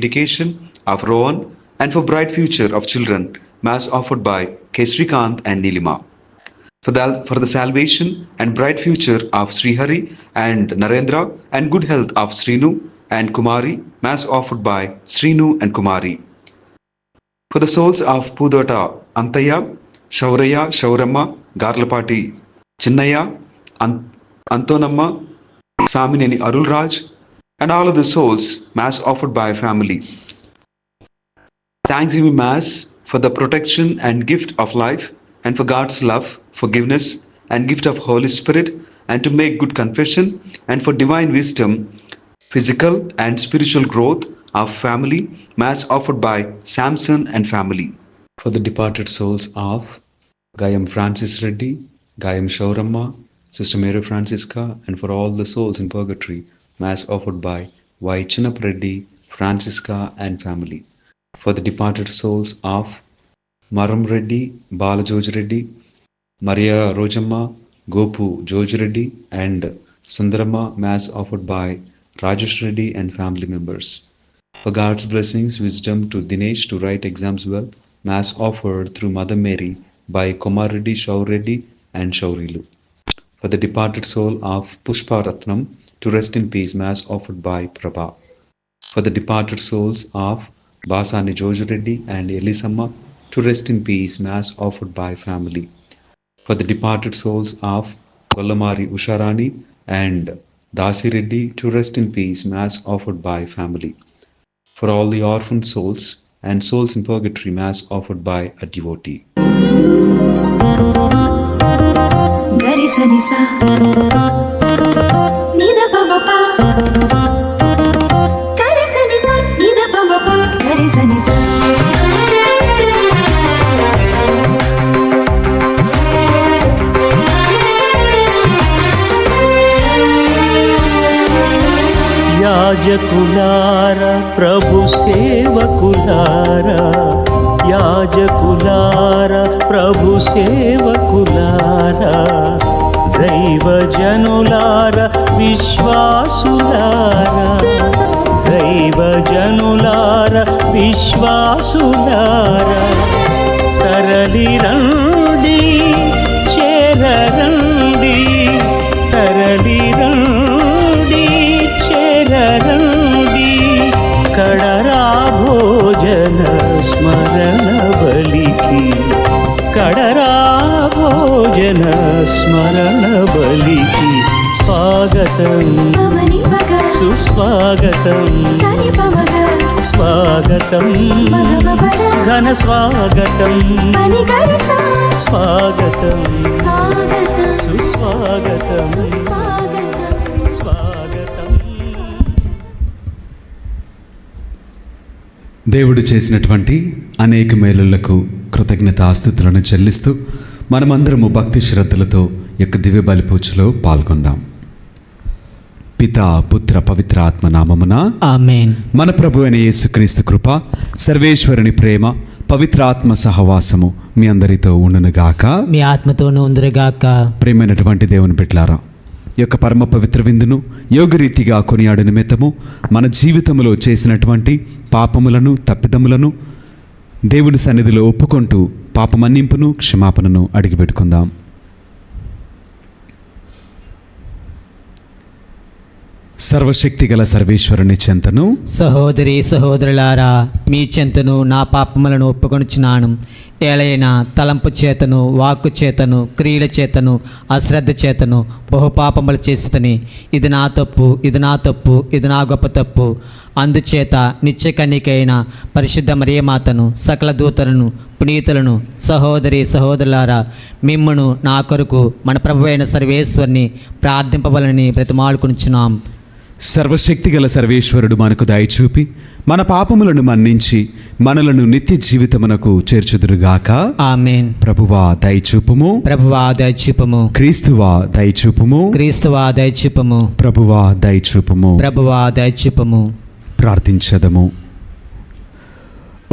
education of Rohan and for bright future of children, Mass offered by K. Srikant and Nilima. For the salvation and bright future of Srihari and Narendra and good health of Srinu and Kumari, Mass offered by Srinu and Kumari. For the souls of Pudota Antaya, Shauraya, Shauramma, Garlapati, Chinnaya, Antonamma, Samineni Arulraj, and all of the souls, Mass offered by family. Thanksgiving Mass for the protection and gift of life, and for God's love, forgiveness, and gift of Holy Spirit, and to make good confession, and for divine wisdom, physical and spiritual growth of family, Mass offered by Samson and family. For the departed souls of Gayam Francis Reddy, Gayam Shauramma, Sister Mary Francisca, and for all the souls in purgatory, Mass offered by Y. Chinnap Reddy, Francisca, and family. For the departed souls of Maram Reddy, Bala George Reddy, Maria Rojamma, Gopu George Reddy, and Sundarama, Mass offered by Rajesh Reddy and family members. For God's blessings, wisdom to Dinesh to write exams well, Mass offered through Mother Mary by Kumar Reddy, Shaur Reddy, and Shaurilu. For the departed soul of Pushpa Ratnam to rest in peace, Mass offered by Prabha. For the departed souls of Basani George Reddy and Elisamma to rest in peace, Mass offered by family. For the departed souls of Gollamari Usharani and Dasi Reddy to rest in peace, Mass offered by family. For all the orphan souls and souls in purgatory, Mass offered by a devotee. Gari sa ni sa ni da pa ma pa. Gari sa ni sa ni da pa ma pa. Gari sa ni sa. యాజకులారా ప్రభు సేవకులారా, యాజకులారా ప్రభు సేవకులారా, దైవజనులారా విశ్వాసులారా, దైవజనులారా విశ్వాసులారా, తరలిరండి చేరరండి, తరలిరండి చేరరండి, కడరా భోజన స్మరణ బలికి, కడరా భోజన స్మరణ బలికి స్వాగతం పవని పగ సుస్వాగతం సని పవగ స్వాగతం భగవద ఘన స్వాగతం పని గరి సా స్వాగతం స్వాగతం సుస్వాగతం సుస్వాగతం. స్వాగతం. దేవుడు చేసినటువంటి అనేక మేలులకు కృతజ్ఞతాస్తుతులను చెల్లిస్తూ మనమందరము భక్తి శ్రద్ధలతో యొక్క దివ్య బలిపూజలో పాల్గొందాం. పితా పుత్ర పవిత్ర ఆత్మ నామమున ఆమేన్. మన ప్రభు అయిన యేసుక్రీస్తు కృప, సర్వేశ్వరుని ప్రేమ, పవిత్ర ఆత్మ సహవాసము మీ అందరితో ఉండునుగాక. మీ ఆత్మతోనూ ఉందురుగాక. ప్రేమైనటువంటి దేవుని బిడ్డలారా, ఈ యొక్క పరమ పవిత్ర విందును యోగరీతిగా కొనియాడు నిమిత్తము మన జీవితంలో చేసినటువంటి పాపములను తప్పిదములను దేవుని సన్నిధిలో ఒప్పుకుంటూ పాపమన్నింపును క్షమాపణను అడిగిపెట్టుకుందాం. సర్వశక్తి గల సర్వేశ్వరుని చెంతను సహోదరి సహోదరులారా, మీ చెంతను నా పాపములను ఒప్పుకొనుచున్నాను. ఏలైనా తలంపు చేతను, వాక్కు చేతను, క్రియల చేతను, అశ్రద్ధ చేతను బహుపాపములు చేసితని. ఇది నా తప్పు, ఇది నా తప్పు, ఇది నా గొప్ప తప్పు. అందుచేత నిత్య కన్యకైన పరిశుద్ధ మరియమాతను, సకల దూతలను, పునీతులను, సహోదరి సహోదరులారా, మిమ్మును నా కొరకు మన ప్రభువైన సర్వేశ్వరుని ప్రార్థింపవలని బ్రతిమాలుకొనుచున్నాం. సర్వశక్తి గల సర్వేశ్వరుడు మనకు దయచూపి మన పాపములను మన్నించి మనలను నిత్య జీవితమునకు చేర్చుదురుగాక. ఆమేన్. ప్రభువా దయచూపుము, ప్రభువా దయచూపుము, క్రీస్తువా దయచూపుము, క్రీస్తువా దయచూపుము, ప్రభువా దయచూపుము. ప్రభువా దయచూపుము. ప్రార్థించదము.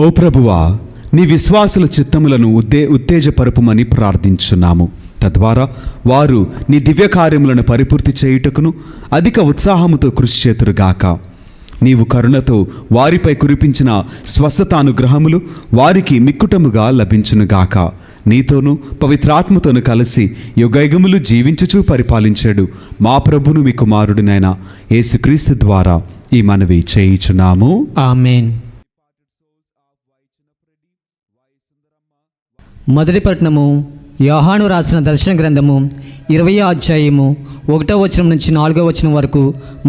ఓ ప్రభువా, నీ విశ్వాసుల చిత్తములను ఉత్తేజపరుపుమని ప్రార్థించున్నాము. తద్వారా వారు నీ దివ్య కార్యములను పరిపూర్తి చేయుటకును అధిక ఉత్సాహముతో కృషి చేతురుగాక. నీవు కరుణతో వారిపై కురిపించిన స్వస్థతానుగ్రహములు వారికి మిక్కుటముగా లభించునుగాక. నీతోనూ పవిత్రాత్మతోను కలిసి యుగయుగములు జీవించుచూ పరిపాలించాడు మా ప్రభును మీ కుమారుడినైన యేసుక్రీస్తు ద్వారా ఈ మనవి చేయుచున్నాము. ఆమేన్. మొదటి పట్టణము యోహాను రాసిన దర్శన గ్రంథము 20వ అధ్యాయము 1వ వచనం నుంచి 4వ వచనం వరకు,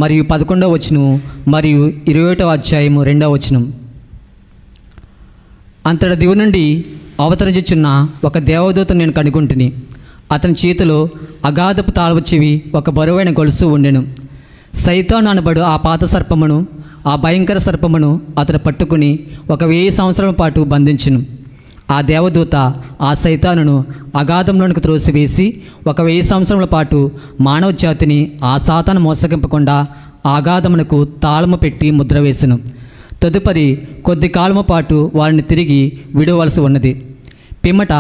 మరియు 11వ వచనము, మరియు 21వ అధ్యాయము 2వ వచనం. అంతటి దివి నుండి అవతరించుచున్న ఒక దేవదూతను నేను కనుగొంటిని. అతని చేతిలో అగాధపు తాళపు చెవి ఒక బరువైన గొలుసు ఉండెను. సైతాను అనబడు ఆ పాత సర్పమును, ఆ భయంకర సర్పమును అతడు పట్టుకుని 1000 సంవత్సరాల పాటు బంధించును. ఆ దేవదూత ఆ సైతానును అగాధంలోనికి త్రోసివేసి 1000 సంవత్సరముల పాటు మానవ జాతిని ఆ సాతాను మోసగింపకుండా అగాధమునకు తాళము పెట్టి ముద్ర వేసును. తదుపరి కొద్ది కాలము పాటు వారిని తిరిగి విడవలసి ఉన్నది. పిమ్మట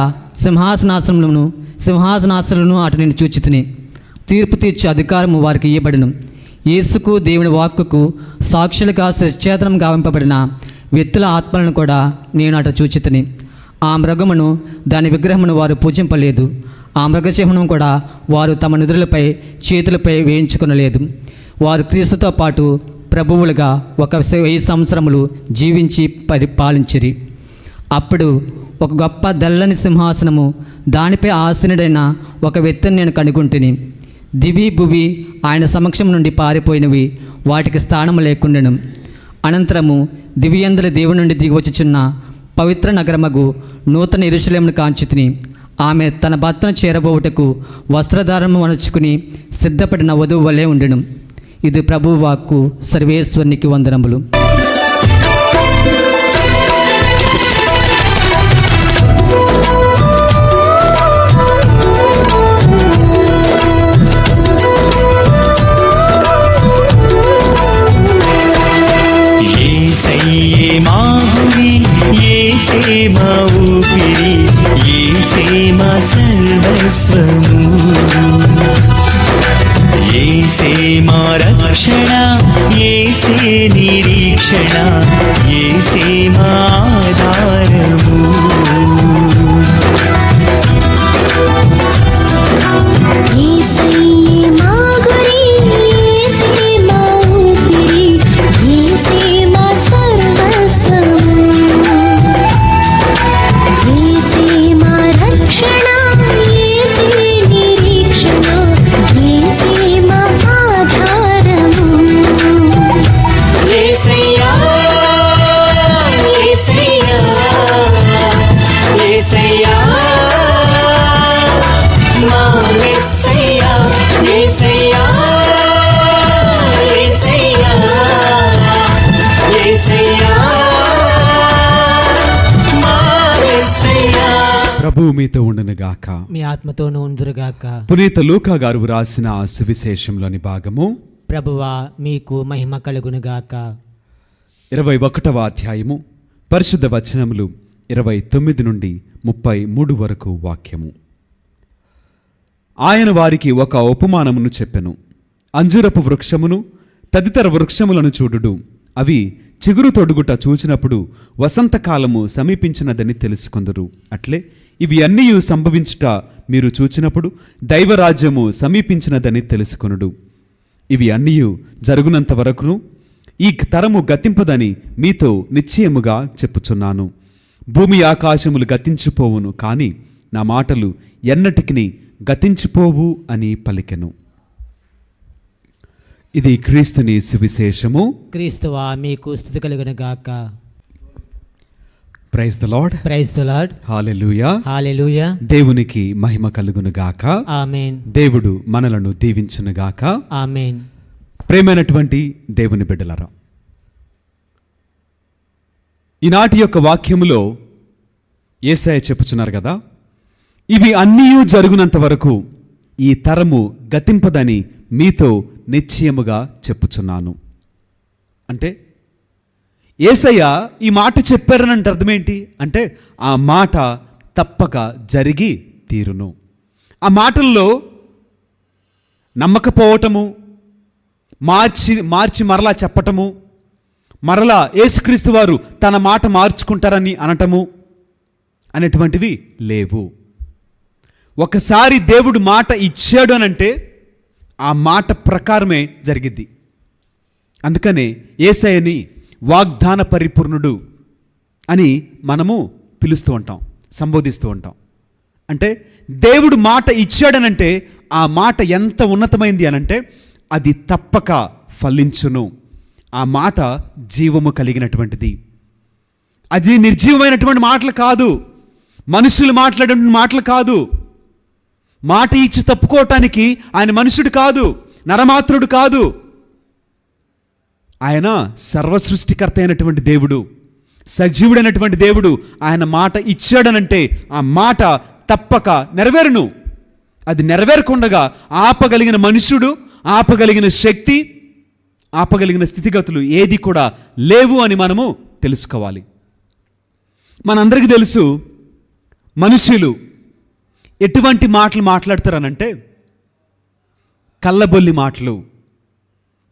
సింహాసనాసనులను అటు నేను చూచితిని. తీర్పు తీర్చే అధికారము వారికి ఇయ్యబడును. యేసుకు దేవుని వాక్కుకు సాక్షులుగా సచేతనం గావింపబడిన వ్యక్తుల ఆత్మలను కూడా నేను అటు చూచితిని. ఆ మృగమును దాని విగ్రహమును వారు పూజింపలేదు. ఆ మృగసింహం కూడా వారు తమ నిధులపై చేతులపై వేయించుకొనలేదు. వారు క్రీస్తుతో పాటు ప్రభువులుగా 1000 సంవత్సరములు జీవించి పరిపాలించిరి. అప్పుడు ఒక గొప్ప తెల్లని సింహాసనము, దానిపై ఆసీనుడైన ఒక వ్యక్తిని నేను కనుగొంటిని. దివి భువి ఆయన సమక్షం నుండి పారిపోయినవి, వాటికి స్థానము లేకుండెను. అనంతరము దివ్యందుల దేవుని నుండి దిగివచ్చుచున్న పవిత్ర నగరమగు నూతన యెరూషలేమును కాంచితిని. ఆమె తన భర్తను చేరబోవుటకు వస్త్రధారము అణుచుకుని సిద్ధపడిన వధువు వలె ఉండెను. ఇది ప్రభువు వాక్కు. సర్వేశ్వరునికి వందనములు. యేసయ్యే మా గురి, యేసే మా ఊపిరి, యేసే మా సర్వస్వము, యేసే మా రక్షణ, యేసే నిరీక్షణ, యేసే మా ఆధారము. యేసయ్యే మా గురి, యేసే మా ఊపిరి, యేసే మా సర్వస్వము, యేసే మా రక్షణ, యేసే నిరీక్షణ, యేసే మా ఆధారము. యేసయ్యా, యేసయ్యా, యేసయ్యా, మా మెస్సయ్యా, యేసయ్యా, యేసయ్యా, యేసయ్యా, మా మెస్సయ్యా. ప్రభువు మీతో ఉండనుగాక. మీ ఆత్మతోనూ ఉందురుగాక. పునీత లూకా గారు వ్రాసిన సువిశేషంలోని భాగము ప్రభువా మీకు మహిమ కలుగునుగాక. 21వ అధ్యాయము, పరిశుద్ధ వచనములు 29 నుండి 33 వరకు వాక్యము. ఆయన వారికి ఒక ఉపమానమును చెప్పెను. అంజూరపు వృక్షమును తదితర వృక్షములను చూడుడు. అవి చిగురు తొడుగుట చూచినప్పుడు వసంతకాలము సమీపించినదని తెలుసుకొందురు. అట్లే ఇవి అన్నీ సంభవించుట మీరు చూచినప్పుడు దైవరాజ్యము సమీపించినదని తెలుసుకొనుడు. ఇవి అన్నీ జరుగునంత వరకును ఈ తరము గతింపదని మీతో నిశ్చయముగా చెప్పుచున్నాను. భూమి ఆకాశములు గతించిపోవును, కానీ నా మాటలు ఎన్నటికి గతించిపోవు అని పలికెను. ఇది క్రీస్తుని సువిశేషము. క్రీస్తువా మీకు స్తుతి కలుగునుగాక. Praise the Lord. Praise the Lord. Hallelujah. Hallelujah. దేవునికి మహిమ కలుగునుగాక. ఆమేన్. దేవుడు మనలను దీవించునుగాక. ఆమేన్. ప్రేమైనటువంటి దేవుని బిడ్డలారా, ఈనాటి యొక్క వాక్యములో యేసయ్య చెప్పుచున్నారు కదా, ఇవి అన్నీ జరుగునంత వరకు ఈ తరము గతింపదని మీతో నిశ్చయముగా చెప్పుచున్నాను. అంటే యేసయ్య ఈ మాట చెప్పారనంటే అర్థమేంటి అంటే ఆ మాట తప్పక జరిగి తీరును. ఆ మాటల్లో నమ్మకపోవటము, మార్చి మరలా చెప్పటము, మరలా యేసుక్రీస్తు వారు తన మాట మార్చుకుంటారని అనటము అనేటువంటివి లేవు. ఒకసారి దేవుడు మాట ఇచ్చాడు అనంటే ఆ మాట ప్రకారమే జరిగిద్ది. అందుకనే యేసయ్యని వాగ్దాన పరిపూర్ణుడు అని మనము పిలుస్తూ ఉంటాం, సంబోధిస్తూ ఉంటాం. అంటే దేవుడు మాట ఇచ్చాడనంటే ఆ మాట ఎంత ఉన్నతమైంది అనంటే అది తప్పక ఫలించును. ఆ మాట జీవము కలిగినటువంటిది. అది నిర్జీవమైనటువంటి మాటలు కాదు, మనుషులు మాట్లాడే మాటలు కాదు. మాట ఇచ్చి తప్పుకోవటానికి ఆయన మనుషుడు కాదు, నరమాత్రుడు కాదు. ఆయన సర్వసృష్టికర్త అయినటువంటి దేవుడు, సజీవుడైనటువంటి దేవుడు. ఆయన మాట ఇచ్చాడనంటే ఆ మాట తప్పక నెరవేరును. అది నెరవేరకుండగా ఆపగలిగిన మనుషుడు, ఆపగలిగిన శక్తి, ఆపగలిగిన స్థితిగతులు ఏది కూడా లేవు అని మనము తెలుసుకోవాలి. మనందరికీ తెలుసు మనుషులు ఎటువంటి మాటలు మాట్లాడతారనంటే కళ్ళబొల్లి మాటలు,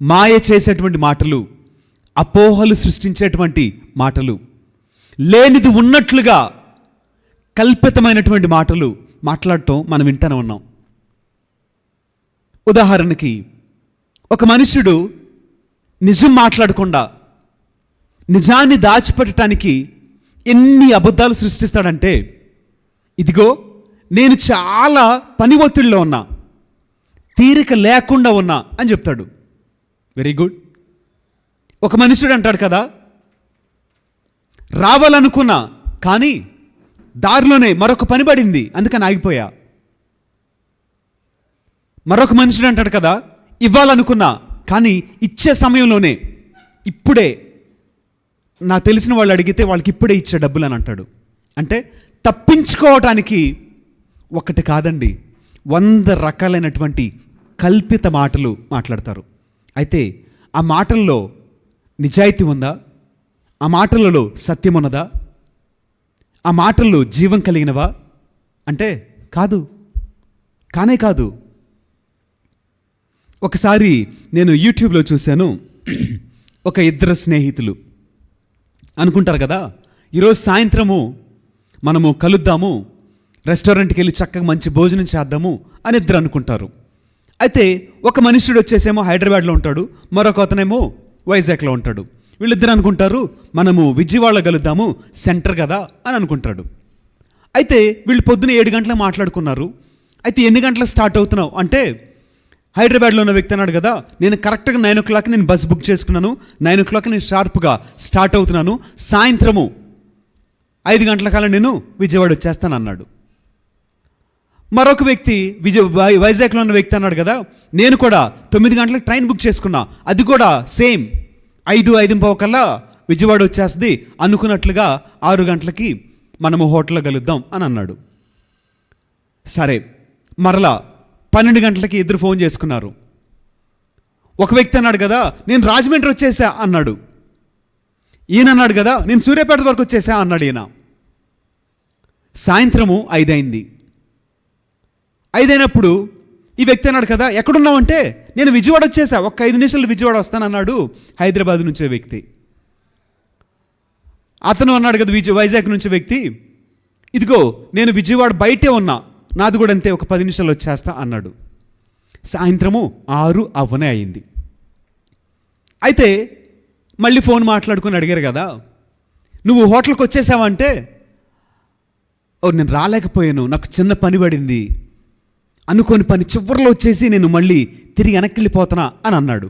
మాయ చేసేటువంటి మాటలు, అపోహలు సృష్టించేటువంటి మాటలు, లేనిది ఉన్నట్లుగా కల్పితమైనటువంటి మాటలు మాట్లాడటం మనం వింటూనే ఉన్నాం. ఉదాహరణకి ఒక మనుషుడు నిజం మాట్లాడకుండా నిజాన్ని దాచిపెట్టడానికి ఎన్ని అబద్ధాలు సృష్టిస్తాడంటే, ఇదిగో నేను చాలా పని ఒత్తిడిలో ఉన్నా, తీరిక లేకుండా ఉన్నా అని చెప్తాడు. Very good. ఒక మనుషుడు అంటాడు కదా, రావాలనుకున్నా కానీ దారిలోనే మరొక పని పడింది అందుకని ఆగిపోయా. మరొక మనుషుడు అంటాడు కదా, ఇవ్వాలనుకున్నా కానీ ఇచ్చే సమయంలోనే ఇప్పుడే నా తెలిసిన వాళ్ళు అడిగితే వాళ్ళకి ఇప్పుడే ఇచ్చే డబ్బులు అని అంటాడు. అంటే తప్పించుకోవటానికి ఒకటి కాదండి, 100 రకాలైనటువంటి కల్పిత మాటలు మాట్లాడతారు. అయితే ఆ మాటల్లో నిజాయితీ ఉందా? ఆ మాటలలో సత్యం ఉన్నదా? ఆ మాటల్లో జీవం కలిగినవా అంటే కాదు, కానే కాదు. ఒకసారి నేను యూట్యూబ్లో చూశాను, ఒక ఇద్దరు స్నేహితులు అనుకుంటారు కదా, ఈరోజు సాయంత్రము మనము కలుద్దాము, రెస్టారెంట్కి వెళ్ళి చక్కగా మంచి భోజనం చేద్దాము అని ఇద్దరు అనుకుంటారు. అయితే ఒక మనుషుడు వచ్చేసేమో హైదరాబాద్లో ఉంటాడు, మరొక అతనేమో వైజాగ్లో ఉంటాడు. వీళ్ళిద్దరు అనుకుంటారు మనము విజయవాడలో కలుద్దాము, సెంటర్ కదా అని అనుకుంటాడు. అయితే వీళ్ళు పొద్దున 7 గంటలకు మాట్లాడుకున్నారు. అయితే ఎన్ని గంటలకు స్టార్ట్ అవుతున్నావు అంటే, హైదరాబాద్లో ఉన్న వ్యక్తి అన్నాడు కదా, నేను కరెక్ట్గా 9 o'clock నేను బస్ బుక్ చేసుకున్నాను, 9 o'clock నేను షార్ప్గా స్టార్ట్ అవుతున్నాను, సాయంత్రము 5 గంటల కాలం నేను విజయవాడ వచ్చేస్తాను అన్నాడు. మరొక వ్యక్తి వైజాగ్లో ఉన్న వ్యక్తి అన్నాడు కదా, నేను కూడా 9 గంటలకు ట్రైన్ బుక్ చేసుకున్నా, అది కూడా సేమ్ 5:05 కల్లా విజయవాడ వచ్చేస్తుంది, అనుకున్నట్లుగా 6 గంటలకి మనము హోటల్లో కలుద్దాం అని అన్నాడు. సరే, మరలా 12 గంటలకి ఇద్దరు ఫోన్ చేసుకున్నారు. ఒక వ్యక్తి అన్నాడు కదా, నేను రాజమండ్రి వచ్చేసా అన్నాడు. ఈయన అన్నాడు కదా, నేను సూర్యాపేట వరకు వచ్చేసా అన్నాడు ఈయన. సాయంత్రము 5 అయింది. 5 అయినప్పుడు ఈ వ్యక్తి అన్నాడు కదా, ఎక్కడున్నావు అంటే, నేను విజయవాడ వచ్చేసా, ఒక 5 నిమిషాలు విజయవాడ వస్తానన్నాడు హైదరాబాద్ నుంచే వ్యక్తి. అతను అన్నాడు కదా వైజాగ్ నుంచి వ్యక్తి, ఇదిగో నేను విజయవాడ బయటే ఉన్నా, నాది కూడా అంతే, ఒక 10 నిమిషాలు వచ్చేస్తా అన్నాడు. సాయంత్రము 6 అవ్వనే అయింది. అయితే మళ్ళీ ఫోన్ మాట్లాడుకొని అడిగారు కదా, నువ్వు హోటల్కి వచ్చేసావంటే, ఓ నేను రాలేకపోయాను, నాకు చిన్న పని పడింది, అనుకోని పని చివరిలో వచ్చేసి నేను మళ్ళీ తిరిగి వెనక్కి వెళ్ళిపోతున్నా అని అన్నాడు.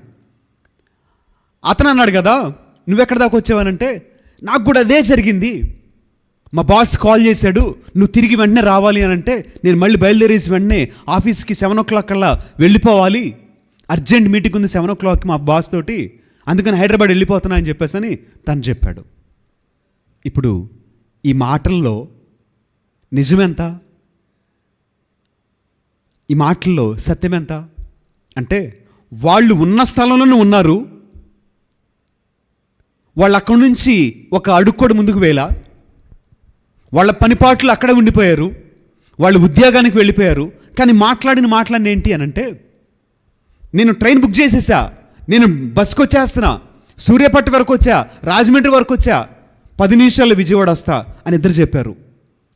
అతను అన్నాడు కదా, నువ్వెక్కడి దాకా వచ్చావనంటే, నాకు కూడా అదే జరిగింది, మా బాస్ కాల్ చేశాడు, నువ్వు తిరిగి వెంటనే రావాలి అని అంటే, నేను మళ్ళీ బయలుదేరేసి వెంటనే ఆఫీస్కి 7 o'clock కల్లా వెళ్ళిపోవాలి, అర్జెంట్ మీటింగ్ ఉంది 7 o'clock మా బాస్ తోటి, అందుకని హైదరాబాద్ వెళ్ళిపోతున్నా అని చెప్పేసి అని తను చెప్పాడు. ఇప్పుడు ఈ మాటల్లో నిజమెంత? ఈ మాటల్లో సత్యమెంత? అంటే వాళ్ళు ఉన్న స్థలంలోనే ఉన్నారు, వాళ్ళు అక్కడి నుంచి ఒక అడుగు కూడా ముందుకు వేలా, వాళ్ళ పనిపాట్లు అక్కడే ఉండిపోయారు, వాళ్ళు ఉద్యోగానికి వెళ్ళిపోయారు. కానీ మాట్లాడిన ఏంటి అని అంటే, నేను ట్రైన్ బుక్ చేసేసా, నేను బస్కి వచ్చేస్తున్నా, సూర్యాపేట వరకు వచ్చా, రాజమండ్రి వరకు వచ్చా, 10 నిమిషాల్లో విజయవాడ వస్తా అని ఇద్దరు చెప్పారు.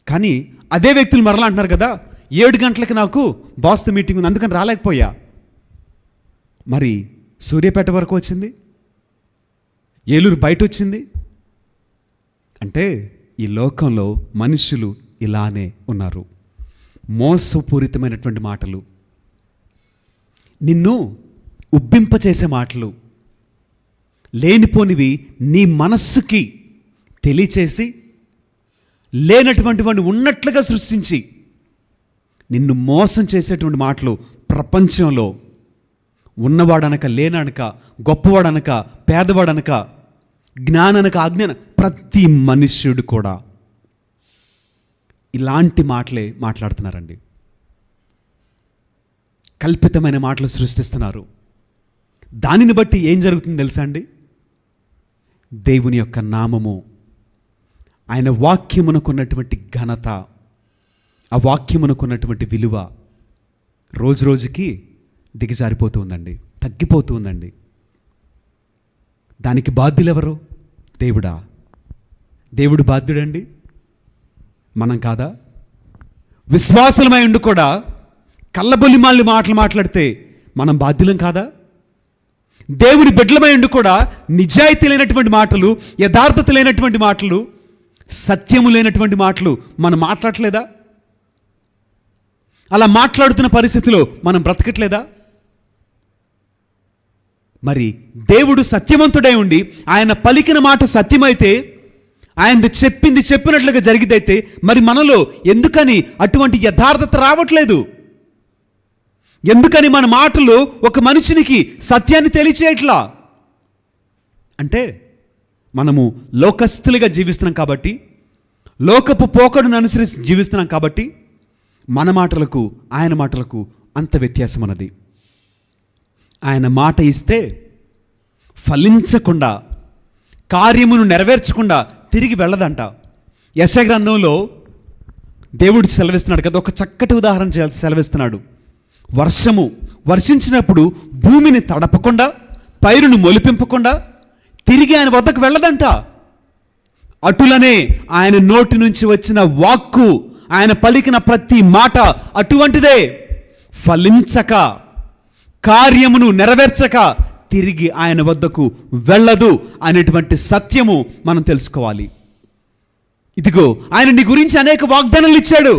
కానీ అదే వ్యక్తులు మరలా అంటున్నారు కదా, 7 గంటలకి నాకు బాస్తో మీటింగ్ ఉంది అందుకని రాలేకపోయా. మరి సూర్యాపేట వరకు వచ్చింది, ఏలూరు బయట వచ్చింది. అంటే ఈ లోకంలో మనుషులు ఇలానే ఉన్నారు. మోసపూరితమైనటువంటి మాటలు, నిన్ను ఉబ్బింపచేసే మాటలు, లేనిపోనివి నీ మనస్సుకి తెలియచేసి లేనటువంటి వాడిని ఉన్నట్లుగా సృష్టించి నిన్ను మోసం చేసేటువంటి మాటలు ప్రపంచంలో ఉన్నవాడనక లేననక గొప్పవాడనక పేదవాడనక జ్ఞాననక అజ్ఞాన ప్రతి మనుష్యుడు కూడా ఇలాంటి మాటలే మాట్లాడుతున్నారండి. కల్పితమైన మాటలు సృష్టిస్తున్నారు. దానిని బట్టి ఏం జరుగుతుందో తెలుసా అండి? దేవుని యొక్క నామము, ఆయన వాక్యమునకున్నటువంటి ఘనత, ఆ వాక్యమునకున్నటువంటి విలువ రోజు రోజుకి దిగజారిపోతూ ఉందండి, తగ్గిపోతూ ఉందండి. దానికి బాధ్యులెవరు? దేవుడా? దేవుడు బాధ్యుడండి, మనం కాదా? విశ్వాసులమై ఉండి కూడా కళ్ళబొల్లిమాలి మాటలు మాట్లాడితే మనం బాధ్యులం కాదా? దేవుడి బిడ్డలమై ఉండి కూడా నిజాయితీ లేనటువంటి మాటలు, యథార్థత లేనటువంటి మాటలు, సత్యము లేనటువంటి మాటలు మనం మాట్లాడట్లేదా? అలా మాట్లాడుతున్న పరిస్థితిలో మనం బ్రతకట్లేదా? మరి దేవుడు సత్యవంతుడై ఉండి ఆయన పలికిన మాట సత్యమైతే, ఆయన చెప్పింది చెప్పినట్లుగా జరిగిదైతే, మరి మనలో ఎందుకని అటువంటి యథార్థత రావట్లేదు? ఎందుకని మన మాటలు ఒక మనుషునికి సత్యాన్ని తెలియచేయట్లా? అంటే మనము లోకస్తులుగా జీవిస్తున్నాం కాబట్టి, లోకపు పోకడును అనుసరించి జీవిస్తున్నాం కాబట్టి మన మాటలకు ఆయన మాటలకు అంత వ్యత్యాసం అన్నది. ఆయన మాట ఇస్తే ఫలించకుండా, కార్యమును నెరవేర్చకుండా తిరిగి వెళ్ళదంట. యెషయా గ్రంథంలో దేవుడు సెలవిస్తున్నాడు కదా, ఒక చక్కటి ఉదాహరణ సెలవిస్తున్నాడు. వర్షము వర్షించినప్పుడు భూమిని తడపకుండా, పైరును మొలిపింపకుండా తిరిగి ఆయన వద్దకు వెళ్ళదంట. అటులనే ఆయన నోటి నుంచి వచ్చిన వాక్కు, ఆయన పలికిన ప్రతి మాట అటువంటిదే. ఫలించక, కార్యమును నెరవేర్చక తిరిగి ఆయన వద్దకు వెళ్ళదు అనేటువంటి సత్యము మనం తెలుసుకోవాలి. ఇదిగో ఆయన నీ గురించి అనేక వాగ్దానాలు ఇచ్చాడు,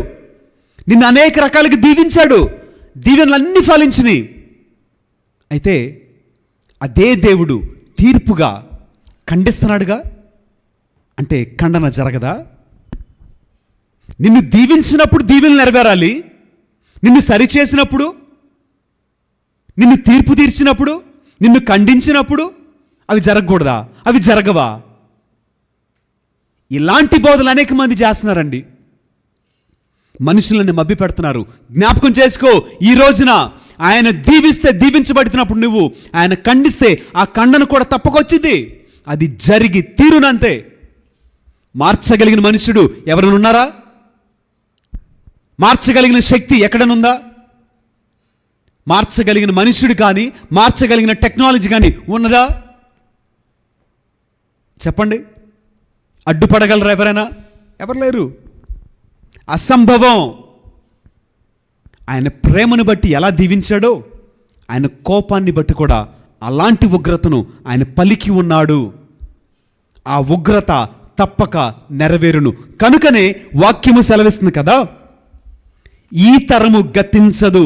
నిన్ను అనేక రకాలుగా దీవించాడు, దీవెనలన్నీ ఫలించినాయి. అయితే అదే దేవుడు తీర్పుగా ఖండిస్తున్నాడుగా. అంటే ఖండన జరగదా? నిన్ను దీవించినప్పుడు దీవెనలు నెరవేరాలి, నిన్ను సరిచేసినప్పుడు, నిన్ను తీర్పు తీర్చినప్పుడు, నిన్ను ఖండించినప్పుడు అవి జరగకూడదా? అవి జరగవా? ఇలాంటి బోధలు అనేక మంది చేస్తున్నారండి. మనుషులను మభ్య పెడుతున్నారు. జ్ఞాపకం చేసుకో, ఈ రోజున ఆయన దీవిస్తే దీవించబడుతున్నప్పుడు నువ్వు ఆయన ఖండిస్తే ఆ ఖండన కూడా తప్పకొచ్చింది. అది జరిగి తీరునంతే. మార్చగలిగిన మనుషుడు ఎవరైనా ఉన్నారా? మార్చగలిగిన శక్తి ఎక్కడనుందా? మార్చగలిగిన మనుషుడు కానీ, మార్చగలిగిన టెక్నాలజీ కానీ ఉన్నదా? చెప్పండి. అడ్డుపడగలరా ఎవరైనా? ఎవరు లేరు. అసంభవం. ఆయన ప్రేమను బట్టి ఎలా దీవించాడో, ఆయన కోపాన్ని బట్టి కూడా అలాంటి ఉగ్రతను ఆయన పలికి ఉన్నాడు. ఆ ఉగ్రత తప్పక నెరవేరును. కనుకనే వాక్యము సెలవిస్తుంది కదా, ఈ తరము గతించదు,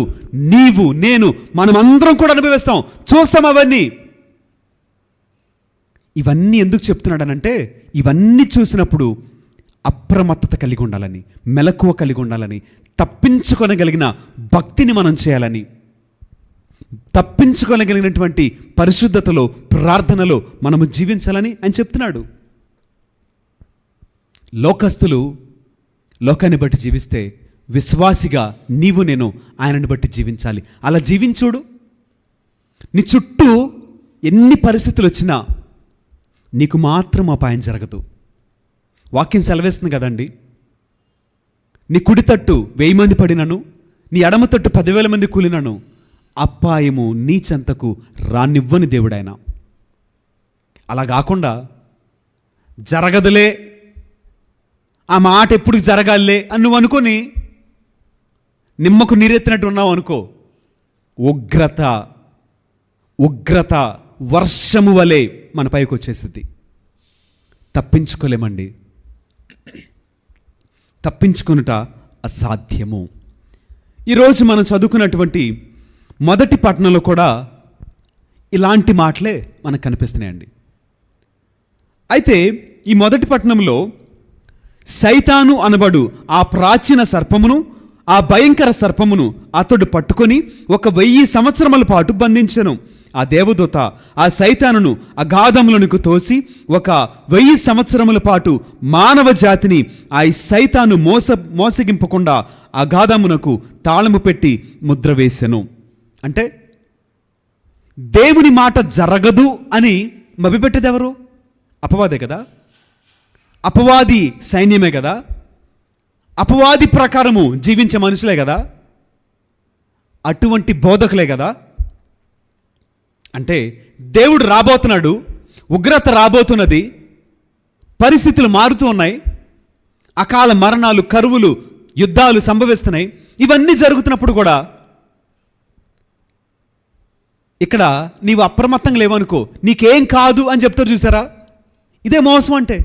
నీవు నేను మనమందరం కూడా అనుభవిస్తాం, చూస్తాం అవన్నీ. ఇవన్నీ ఎందుకు చెప్తున్నాడనంటే, ఇవన్నీ చూసినప్పుడు అప్రమత్తత కలిగి ఉండాలని, మెలకువ కలిగి ఉండాలని, తప్పించుకొనగలిగిన భక్తిని మనం చేయాలని, తప్పించుకోగలిగినటువంటి పరిశుద్ధతలో, ప్రార్థనలో మనము జీవించాలని ఆయన చెప్తున్నాడు. లోకస్తులు లోకాన్ని బట్టి జీవిస్తే, విశ్వాసిగా నీవు నేను ఆయనను బట్టి జీవించాలి. అలా జీవించుడు. నీ చుట్టూ ఎన్ని పరిస్థితులు వచ్చినా నీకు మాత్రం అపాయం జరగదు. వాక్యం సెలవేస్తుంది కదండి, నీ కుడి తట్టు 1000 మంది పడినను, నీ ఎడమ తట్టు 10,000 మంది కూలినను అపాయము నీ చెంతకు రానివ్వని దేవుడాయన. అలా కాకుండా జరగదులే, ఆ మాట ఎప్పుడు జరగాలే అని నువ్వు అనుకొని నిమ్మకు నీరెత్తినట్టు ఉన్నావు అనుకో, ఉగ్రత ఉగ్రత వర్షము వలె మన పైకి వచ్చేసింది. తప్పించుకోలేమండి. తప్పించుకొనుట అసాధ్యము. ఈరోజు మనం చదువుకున్నటువంటి మొదటి పట్టణంలో కూడా ఇలాంటి మాటలే మనకు కనిపిస్తున్నాయండి. అయితే ఈ మొదటి పట్టణంలో సైతాను అనబడు ఆ ప్రాచీన సర్పమును, ఆ భయంకర సర్పమును అతడు పట్టుకొని 1000 సంవత్సరముల పాటు బంధించెను. ఆ దేవదూత ఆ సైతానును అగాధములకు తోసి 1000 సంవత్సరముల పాటు మానవ జాతిని ఆ సైతాను మోసగింపకుండా అగాధమునకు తాళము పెట్టి ముద్ర వేసెను. అంటే దేవుని మాట జరగదు అని మభ్యపెట్టేది ఎవరు? అపవాదే కదా, అపవాది సైన్యమే కదా, అపవాది ప్రకారము జీవించే మనుషులే కదా, అటువంటి బోధకులే కదా. అంటే దేవుడు రాబోతున్నాడు, ఉగ్రత రాబోతున్నది, పరిస్థితులు మారుతూ ఉన్నాయి, అకాల మరణాలు, కరువులు, యుద్ధాలు సంభవిస్తున్నాయి. ఇవన్నీ జరుగుతున్నప్పుడు కూడా ఇక్కడ నీవు అప్రమత్తంగా లేవనుకో, నీకేం కాదు అని చెప్తారు. చూసారా, ఇదే మోసం అంటే.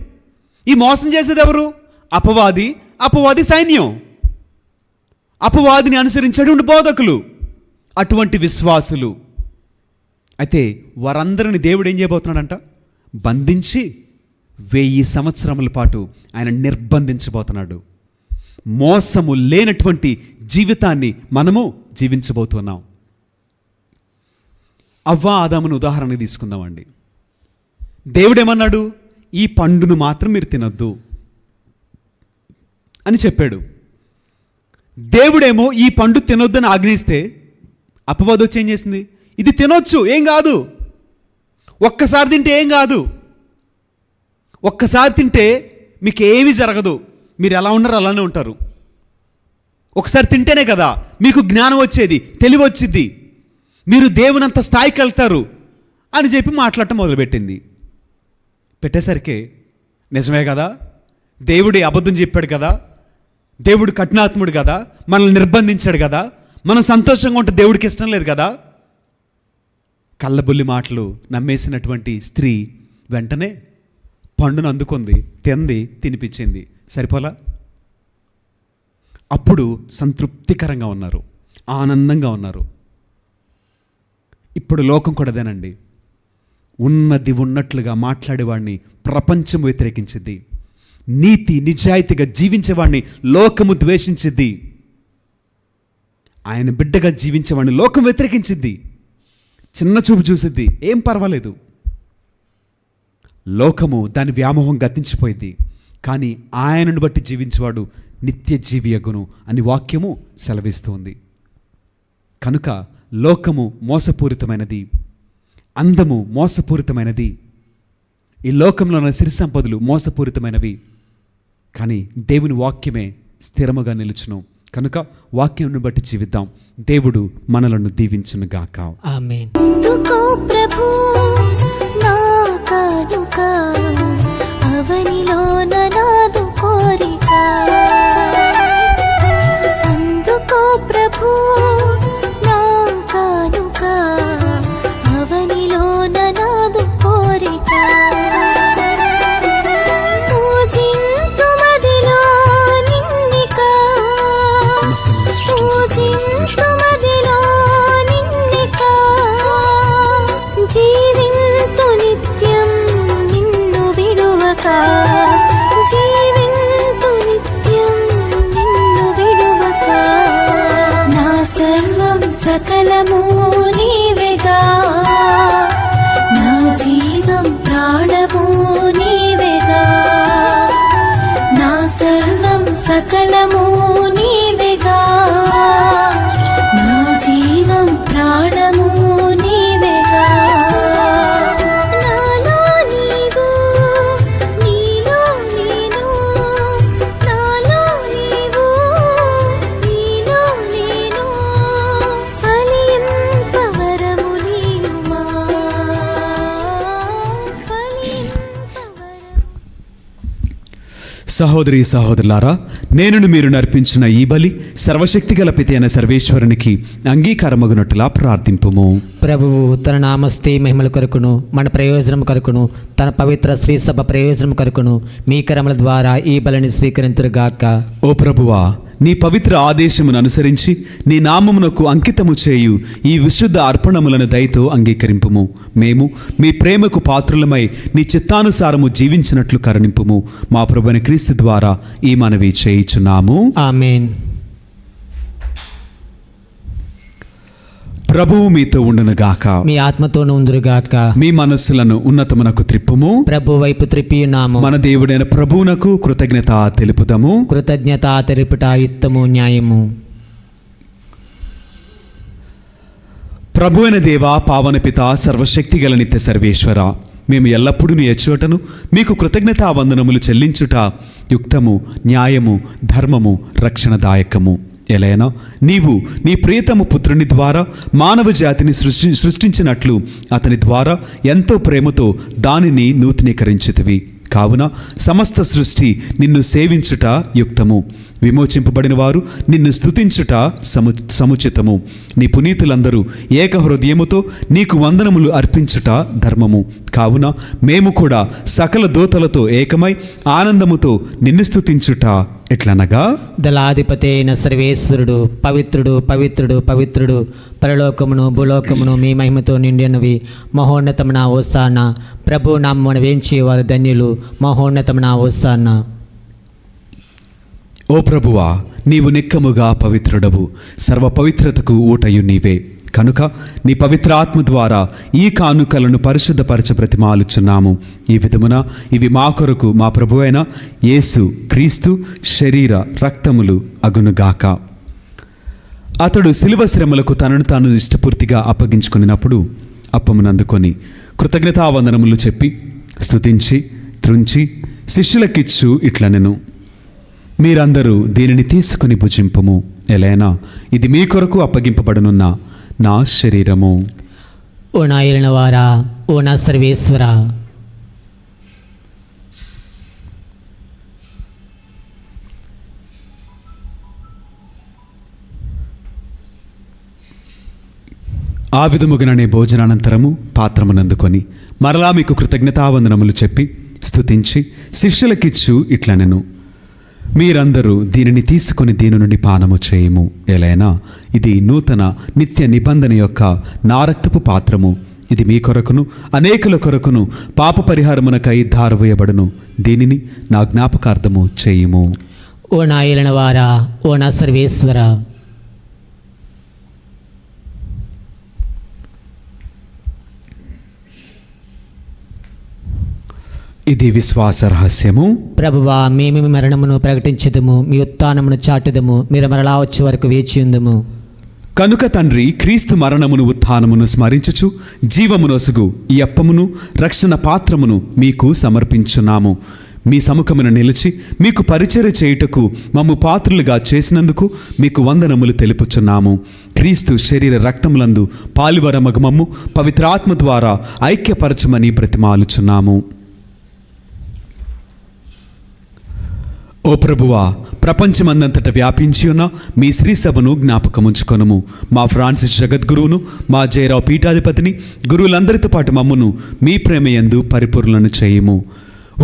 ఈ మోసం చేసేది ఎవరు? అపవాది, అపవాది సైన్యం, అపవాదిని అనుసరించేటువంటి బోధకులు, అటువంటి విశ్వాసులు. అయితే వారందరిని దేవుడు ఏం చేయబోతున్నాడంట? బంధించి 1000 సంవత్సరముల పాటు ఆయన నిర్బంధించబోతున్నాడు. మోసము లేనటువంటి జీవితాన్ని మనము జీవించబోతున్నాం. అవ్వ ఆదామును ఉదాహరణ తీసుకుందామండి. దేవుడేమన్నాడు? ఈ పండును మాత్రం మీరు తినొద్దు అని చెప్పాడు. దేవుడేమో ఈ పండు తినొద్దని ఆజ్ఞయిస్తే అపవాది వచ్చి ఏం చేసింది? ఇది తినొచ్చు, ఏం కాదు, ఒక్కసారి తింటే ఏం కాదు, ఒక్కసారి తింటే మీకు ఏమీ జరగదు, మీరు ఎలా ఉన్నారో అలానే ఉంటారు, ఒకసారి తింటేనే కదా మీకు జ్ఞానం వచ్చేది, తెలివి వచ్చింది, మీరు దేవునంత స్థాయికి వెళ్తారు అని చెప్పి మాట్లాడటం మొదలుపెట్టింది. పెట్టేసరికి నిజమే కదా, దేవుడే అబద్ధం చెప్పాడు కదా, దేవుడు కఠినాత్ముడు కదా, మనల్ని నిర్బంధించాడు కదా, మనం సంతోషంగా ఉంటే దేవుడికి ఇష్టం లేదు కదా. కళ్ళబుల్లి మాటలు నమ్మేసినటువంటి స్త్రీ వెంటనే పండును అందుకుంది, తింది, తినిపించింది. సరిపోలా? అప్పుడు సంతృప్తికరంగా ఉన్నారు, ఆనందంగా ఉన్నారు. ఇప్పుడు లోకం కూడా అదేనండి. ఉన్నది ఉన్నట్లుగా మాట్లాడేవాడిని ప్రపంచం వ్యతిరేకించింది, నీతి నిజాయితీగా జీవించేవాడిని లోకము ద్వేషించింది, ఆయన బిడ్డగా జీవించేవాడిని లోకం వ్యతిరేకించింది, చిన్న చూపు చూసిద్ది, ఏం పర్వాలేదు. లోకము దాని వ్యామోహం గతించిపోయింది, కానీ ఆయనను బట్టి జీవించేవాడు నిత్య జీవియగును అని వాక్యము సెలవిస్తుంది. కనుక లోకము మోసపూరితమైనది, అందము మోసపూరితమైనది, ఈ లోకంలో ఉన్న సిరి సంపదలు మోసపూరితమైనవి, కానీ దేవుని వాక్యమే స్థిరముగా నిలుచును. కనుక వాక్యంను బట్టి జీవిద్దాం. దేవుడు మనలను దీవించునుగాక. ఆమేన్. అందుకో ప్రభు నా కానుక, అవనిలోన నాదు కోరిక. అందుకో ప్రభు నా కానుక, అవనిలోన నాదు కోరిక. పూజింతుమదిలో నిన్నిక, పూజింతుమదిలో నిన్నిక. జీవింతు నిత్యం నిన్ను విడువక, జీవింతు నిత్యం నిన్ను విడువక. నా సర్వం సకలము నీవెగా, నా జీవం ప్రాణము నీవెగా. నా సర్వం సకలము నీవెగా, నా జీవం ప్రాణము నీవెగా. నాలో నీవు, నీలో నేను, నాలో నీవు, నీలో నేను. ఫలింపవరము నీవుమా, ఫలింపవరము. సహోదరి సహోదరులారా, నేను మీరు నర్పించిన ఈ బలి సర్వశక్తి గల పితి అయిన సర్వేశ్వరునికి అంగీకారమగునట్లుగా ప్రార్థింపుము. ప్రభువు తన నామస్తే మహిమల కొరకును, మన ప్రయోజనం కొరకును, తన పవిత్ర శ్రీసభ ప్రయోజనం కొరకును మీ కరముల ద్వారా ఈ బలిని స్వీకరింతురుగాక. ఓ ప్రభువా, నీ పవిత్ర ఆదేశమును అనుసరించి నీ నామమునకు అంకితము చేయు ఈ విశుద్ధ అర్పణములను దయతో అంగీకరింపుము. మేము మీ ప్రేమకు పాత్రులమై నీ చిత్తానుసారము జీవించినట్లు కరుణింపుము. మా ప్రభువైన క్రీస్తు ద్వారా ఈ మనవి చేయుచున్నాము. ఆమేన్. ప్రభువు మీతో ఉండునుగాక. మీ ఆత్మతోను ఉందురుగాక. మీ మనస్సులను ఉన్నతమునకు త్రిప్పుము. ప్రభు వైపు త్రిప్పియున్నాము. మన దేవుడైన ప్రభువునకు కృతజ్ఞత తెలుపుదాము. కృతజ్ఞత తెలుపుట యుక్తము న్యాయము. ప్రభువైన దేవా, పావన పిత, సర్వశక్తిగల నిత్య సర్వేశ్వర, మేము ఎల్లప్పుడూ నీ ఎచ్చుటను మీకు కృతజ్ఞతా వందనములు చెల్లించుట యుక్తము, న్యాయము, ధర్మము, రక్షణదాయకము. ఎలైనా నీవు నీ ప్రియతమ పుత్రుని ద్వారా మానవ జాతిని సృష్టించినట్లు అతని ద్వారా ఎంతో ప్రేమతో దానిని నూతనీకరించితివి. కావున సమస్త సృష్టి నిన్ను సేవించుట యుక్తము. విమోచింపబడిన వారు నిన్ను స్తుతించుట సముచితము. నీ పునీతులందరూ ఏక హృదయముతో నీకు వందనములు అర్పించుట ధర్మము. కావున మేము కూడా సకల దూతలతో ఏకమై ఆనందముతో నిన్ను స్తుతించుట ఎట్లనగా, దళాధిపతి అయిన సర్వేశ్వరుడు పవిత్రుడు పవిత్రుడు పవిత్రుడు, పరలోకమును భూలోకమును మీ మహిమతో నిండినవి. మహోన్నతమున హోసానా. ప్రభు నామమున వేంచేవారు ధన్యులు. మహోన్నతమున హోసానా. ఓ ప్రభువా, నీవు నిక్కముగా పవిత్రుడవు. సర్వ పవిత్రతకు ఊటయు నీవే. కనుక నీ పవిత్ర ఆత్మ ద్వారా ఈ కానుకలను పరిశుద్ధపరచ ప్రతిమాలుచున్నాము. ఈ విధమున ఇవి మా కొరకు మా ప్రభువైన యేసు క్రీస్తు శరీర రక్తములు అగునుగాక. అతడు శిలువ శ్రమలకు తనను తాను ఇష్టపూర్తిగా అప్పగించుకున్నప్పుడు అప్పమునందుకొని కృతజ్ఞతావందనములు చెప్పి స్తుతించి త్రుంచి శిష్యులకిచ్చు ఇట్లనెను, మీరందరూ దీనిని తీసుకుని భుజింపుము. ఎలైనా ఇది మీ కొరకు అప్పగింపబడనున్న నా శరీరము. ఓ నా ఏలినవారా, ఓ నా సర్వేశ్వర, ఆ విధముగానే భోజనానంతరము పాత్రమునందుకొని మరలా మీకు కృతజ్ఞతావందనములు చెప్పి స్తుతించి శిష్యులకిచ్చు ఇట్లనెను, మీరందరూ దీనిని తీసుకుని దీని నుండి పానము చేయము. ఎలైనా ఇది నూతన నిత్య నిబంధన యొక్క నా రక్తపు పాత్రము. ఇది మీ కొరకును అనేకుల కొరకును పాప పరిహారమునకై ధారవేయబడును. దీనిని నా జ్ఞాపకార్థము చేయుము. ఓ నా ఏలినవారా, ఓ నా సర్వేశ్వర, ఇది విశ్వాస రహస్యము. ప్రభువా, మేము మీ మరణమును ప్రకటించుదుము, మీ ఉత్థానమును చాటుదము, మీరు మరలా వచ్చే వరకు వేచియుందుము. కనుక తండ్రి, క్రీస్తు మరణమును ఉత్థానమును స్మరించుచు జీవమునొసుగు ఈ అప్పమును రక్షణ పాత్రమును మీకు సమర్పించున్నాము. మీ సముఖమున నిలిచి మీకు పరిచర్య చేయుటకు మమ్ము పాత్రులుగా చేసినందుకు మీకు వందనములు తెలుపుచున్నాము. క్రీస్తు శరీర రక్తములందు పాలువరమగు మమ్ము పవిత్రాత్మ ద్వారా ఐక్యపరచమని బ్రతిమాలుచున్నాము. ఓ ప్రభువా, ప్రపంచమందంతట వ్యాపించి ఉన్న మీ శ్రీ సభను జ్ఞాపకముంచుకొనుము. మా ఫ్రాన్సిస్ జగద్గురువును, మా జయరావు పీఠాధిపతిని, గురువులందరితో పాటు మమ్మును మీ ప్రేమయందు పరిపూర్ణను చేయుము.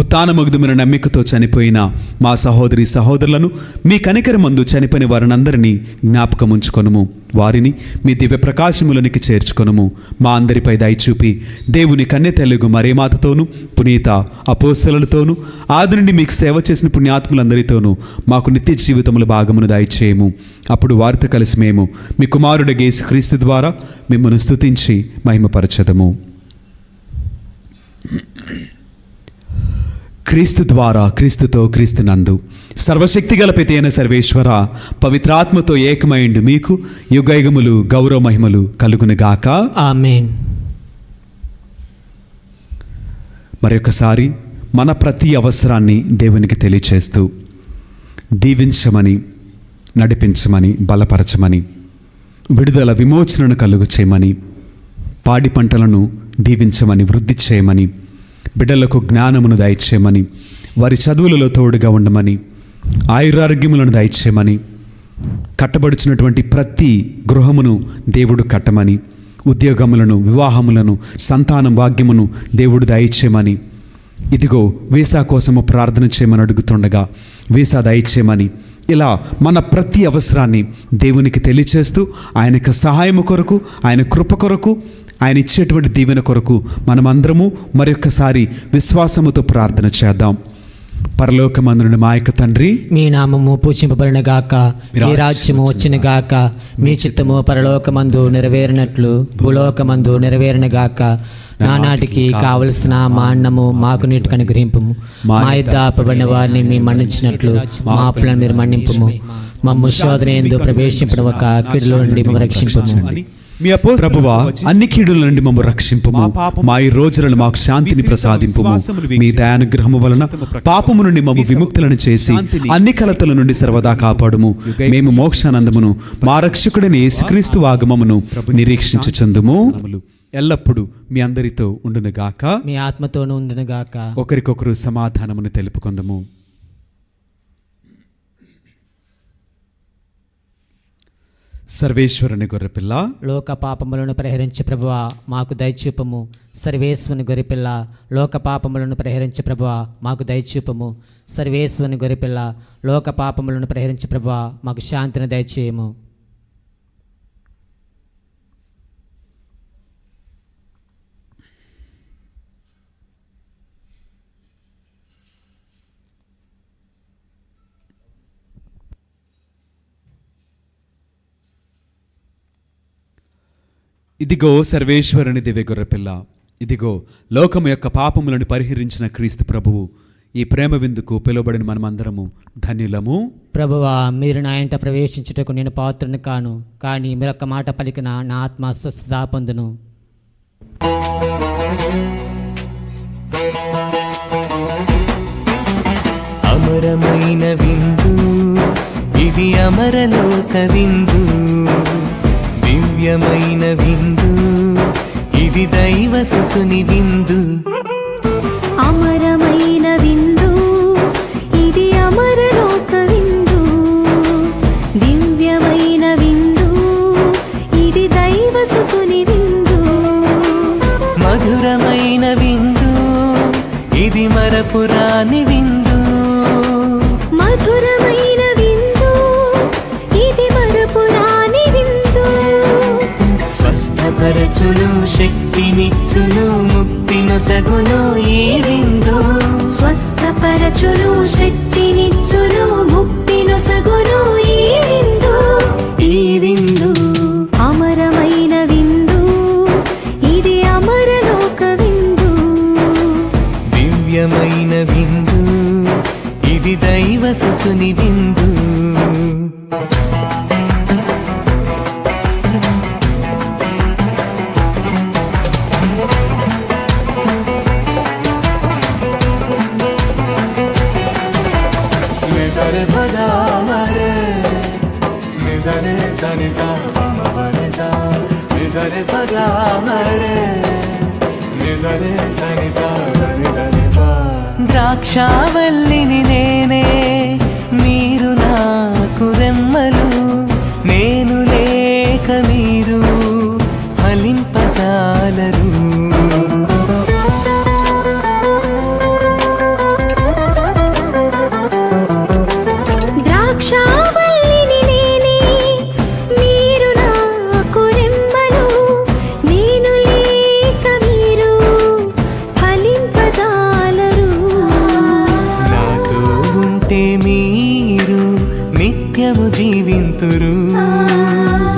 ఉత్థానమగుదుమైన నమ్మికతో చనిపోయిన మా సహోదరి సహోదరులను, మీ కనికరమందు చనిపోయిన వారినందరినీ జ్ఞాపకముంచుకొనుము. వారిని మీ దివ్య ప్రకాశములనికి చేర్చుకొనుము. మా అందరిపై దయచూపి దేవుని కన్య తెలుగు మరేమాతతోనూ పునీత అపోస్తలులతోనూ ఆది నుండి మీకు సేవ చేసిన పుణ్యాత్ములందరితోనూ మాకు నిత్య జీవితముల భాగమును దయచేయము. అప్పుడు వారితో కలిసి మేము మీ కుమారుడు యేసు క్రీస్తు ద్వారా మిమ్మల్ని స్తుతించి మహిమపరచదము. క్రీస్తు ద్వారా, క్రీస్తుతో, క్రీస్తునందు సర్వశక్తిగల పిత అయిన సర్వేశ్వర, పవిత్రాత్మతో ఏకమైండు మీకు యుగయుగములు గౌరవ మహిమలు కలుగునుగాక. ఆమేన్. మరొకసారి మన ప్రతి అవసరాన్ని దేవునికి తెలియచేస్తూ దీవించమని, నడిపించమని, బలపరచమని, విడుదల విమోచనను కలుగు చేయమని, పాడి పంటలను దీవించమని, వృద్ధి చేయమని, బిడ్డలకు జ్ఞానమును దయచేయమని, వారి చదువులలో తోడుగా ఉండమని, ఆయురారోగ్యములను దయచేయమని, కట్టబడుచున్నటువంటి ప్రతి గృహమును దేవుడు కట్టమని, ఉద్యోగములను, వివాహములను, సంతానం భాగ్యమును దేవుడు దయచేయమని, ఇదిగో వీసా కోసము ప్రార్థన చేయమని అడుగుతుండగా వీసా దయచేయమని, ఇలా మన ప్రతి అవసరాన్ని దేవునికి తెలియచేస్తూ ఆయన యొక్క సహాయము కొరకు, ఆయన కృప కొరకు, ఆయన ఇచ్చేటువంటి దీవెన కొరకు మనమందరము మరొకసారి విశ్వాసముతో ప్రార్థన చేద్దాం. పరలోకమందున మా యొక్క తండ్రి, మీ నామము పూజింపబడిన గాక, మీ రాజ్యము వచ్చిన గాక, మీ చిత్తము పరలోకమందు నెరవేరినట్లు భూలోకమందు నెరవేరిన గాక. నానాటికి కావలసిన మా అన్నము మాకు నీటికి అనుగ్రహింపుము. మా యుద్ధ ఆపబడిన వారిని మేము మన్నించినట్లు మా అప్పులను మీరు మన్నింపుము. మమ్ము శోధన యందు ప్రవేశింపడం ఒక కీడులో నుండి మమ్ము రక్షింపుము. మీ ప్రభువా, అన్ని కీడుల నుండి మమ్ము రక్షింపుము. మా ఈ రోజులను మాకు శాంతిని ప్రసాదింపుము. మీ దయానుగ్రహము వలన పాపము నుండి మమ్ము విముక్తులను చేసి అన్ని కలతల నుండి సర్వదా కాపాడుము. మేము మోక్షానందమును మా రక్షకుడైన యేసుక్రీస్తు ఆగమమును నిరీక్షించుచుందుము. ఎల్లప్పుడూ మీ అందరితో ఉండునుగాక, మీ ఆత్మతోనూ ఉండునుగాక. ఒకరికొకరు సమాధానమును తెలుపుకుందుము. సర్వేశ్వరుని గొర్రెపిల్ల, లోక పాపములను పరిహరించే ప్రభువా మాకు దయచూపము. సర్వేశ్వరుని గొర్రెపిల్ల, లోక పాపములను పరిహరించే ప్రభువా మాకు దయచూపము. సర్వేశ్వరుని గొర్రెపిల్ల, లోక పాపములను పరిహరించే ప్రభువా మాకు శాంతిని దయచేయము. ఇదిగో సర్వేశ్వరుని దివ్య గొర్రెపిల్ల, ఇదిగో లోకము యొక్క పాపములను పరిహరించిన క్రీస్తు ప్రభువు. ఈ ప్రేమ విందుకు పిలువబడిన మనమందరము ధన్యులము. ప్రభువా, మీరు నా ఇంట ప్రవేశించుటకు నేను పాత్రను కాను, కానీ మీరొక్క మాట పలికిన నా ఆత్మ స్వస్థత పొందును. అమరమైన విందు ఇది, అమరలోక విందు. దివ్యమైన విందు ఇది, దైవసుతుని విందు. అమరమైన విందు ఇది, అమరలోక విందు. దివ్యమైన విందు ఇది, దైవసుతుని విందు. మధురమైన విందు ఇది, మరపురాని విందు. మధురమైన విందు ఇది, మరపురాని విందు. స్వస్థపరచును, శక్తినిచ్చును, ముక్తినొసగును ఈ విందు. స్వస్థపరచును, శక్తినిచ్చును, ముక్తినొసగును ఈ విందు. ఈ విందు అమరమైన విందు ఇది, అమరలోక విందు. దివ్యమైన విందు ఇది, దైవసుతుని విందు. ద్రాక్షావల్లిని నేనే, మీరు నాకు రెమ్మలు. నేను లేక మీరు ఫలింపజాలరు. ద్రాక్షావల్లిని నేనే, మీరు నాకు రెమ్మలు. నేను లేక మీరు ఫలింపజాలరు. నాతో ఉంటే మీరు నిత్యము జీవింతురు.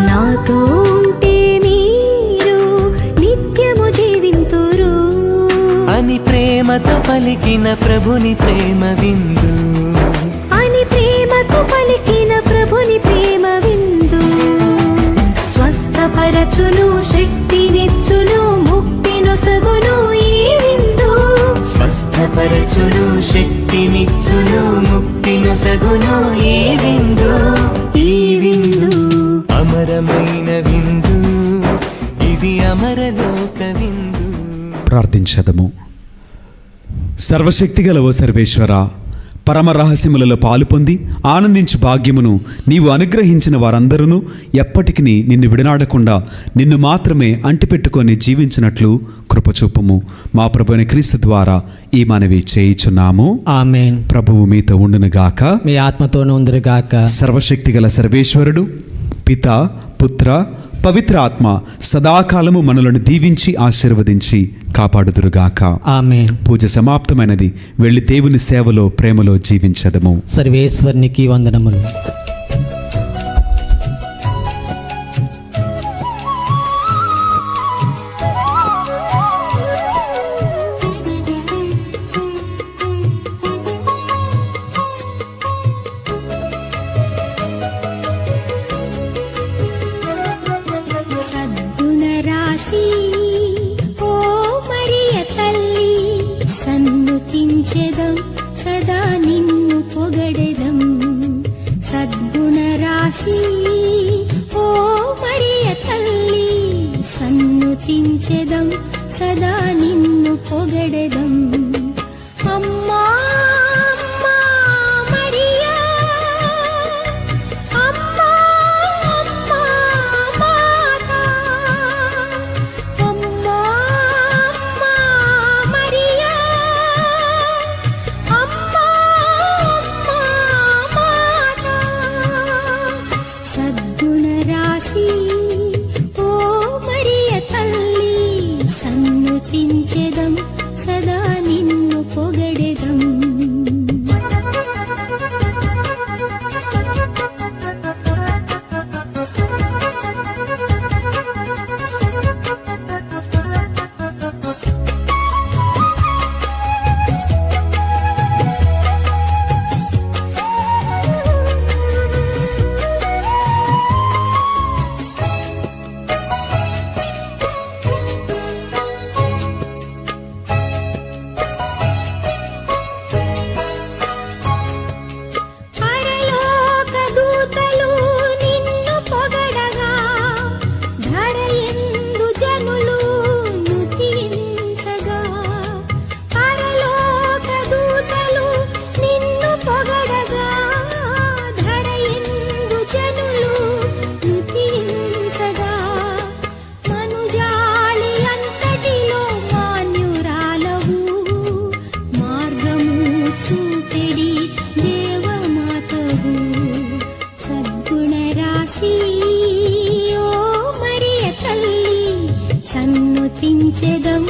నాతో ఉంటే మీరు నిత్యము జీవింతురు. అని ప్రేమతో పలికిన ప్రభుని ప్రేమ విందు. అని ప్రేమతో పలికిన ప్రభుని ప్రేమ విందు. స్వస్థపరచును, శక్తినిచ్చును, ముక్తినొసగును ఈ విందు. స్వస్థపరచును, శక్తినిచ్చును, ముక్తినొసగును ఈ విందు. ఈ విందు అమరమైన విందు ఇది, అమరలోక విందు. ప్రార్థించదము. సర్వశక్తిగల ఓ సర్వేశ్వర, పరమ రహస్యములలో పాలు పొంది ఆనందించు భాగ్యమును నీవు అనుగ్రహించిన వారందరూ ఎప్పటికీ నిన్ను విడనాడకుండా నిన్ను మాత్రమే అంటిపెట్టుకొని జీవించినట్లు కృపచూపము. మా ప్రభువైన క్రీస్తు ద్వారా ఈ మనవి చేయుచున్నాము. ఆమేన్. ప్రభువు మీతో ఉండునుగాక. మీ ఆత్మతోనూ ఉందురుగాక. సర్వశక్తిగల సర్వేశ్వరుడు పిత పుత్ర పవిత్ర ఆత్మ సదాకాలము మనలను దీవించి ఆశీర్వదించి కాపాడుదురుగాక. ఆమేన్. పూజ సమాప్తమైనది. వెళ్ళి దేవుని సేవలో ప్రేమలో జీవించదము. సర్వేశ్వరునికి వందనములు. సద్గుణరాశి ఓ మరియ తల్లి, సన్నుతించెదం సదా నిన్ను పొగడెదం. సద్గుణరాశి ఓ మరియ తల్లి, సన్నుతించెదం సదా నిన్ను పొగడెదం. అమ్మా అమ్మా మరియా, అమ్మా అమ్మా మాతా, అమ్మా అమ్మా మరియా, అమ్మా అమ్మా మాతా. సద్గుణరాశి ఓ మరియ తల్లి, సన్నుతించెదం సదా నిన్ను పొగడెదం. పరలోక దూతలు నిన్ను పొగడగా, ధరయందు జనులు నుతించగా. పరలోక దూతలు నిన్ను పొగడగా, ధరయందు జనులు నుతించగా. మనుజాళి అంతటిలో మాన్యురాలవు, మార్గము చూపెడి దేవమాతవు. సద్గుణరాశి ఓ మరియ తల్లి, సన్నుతించెదం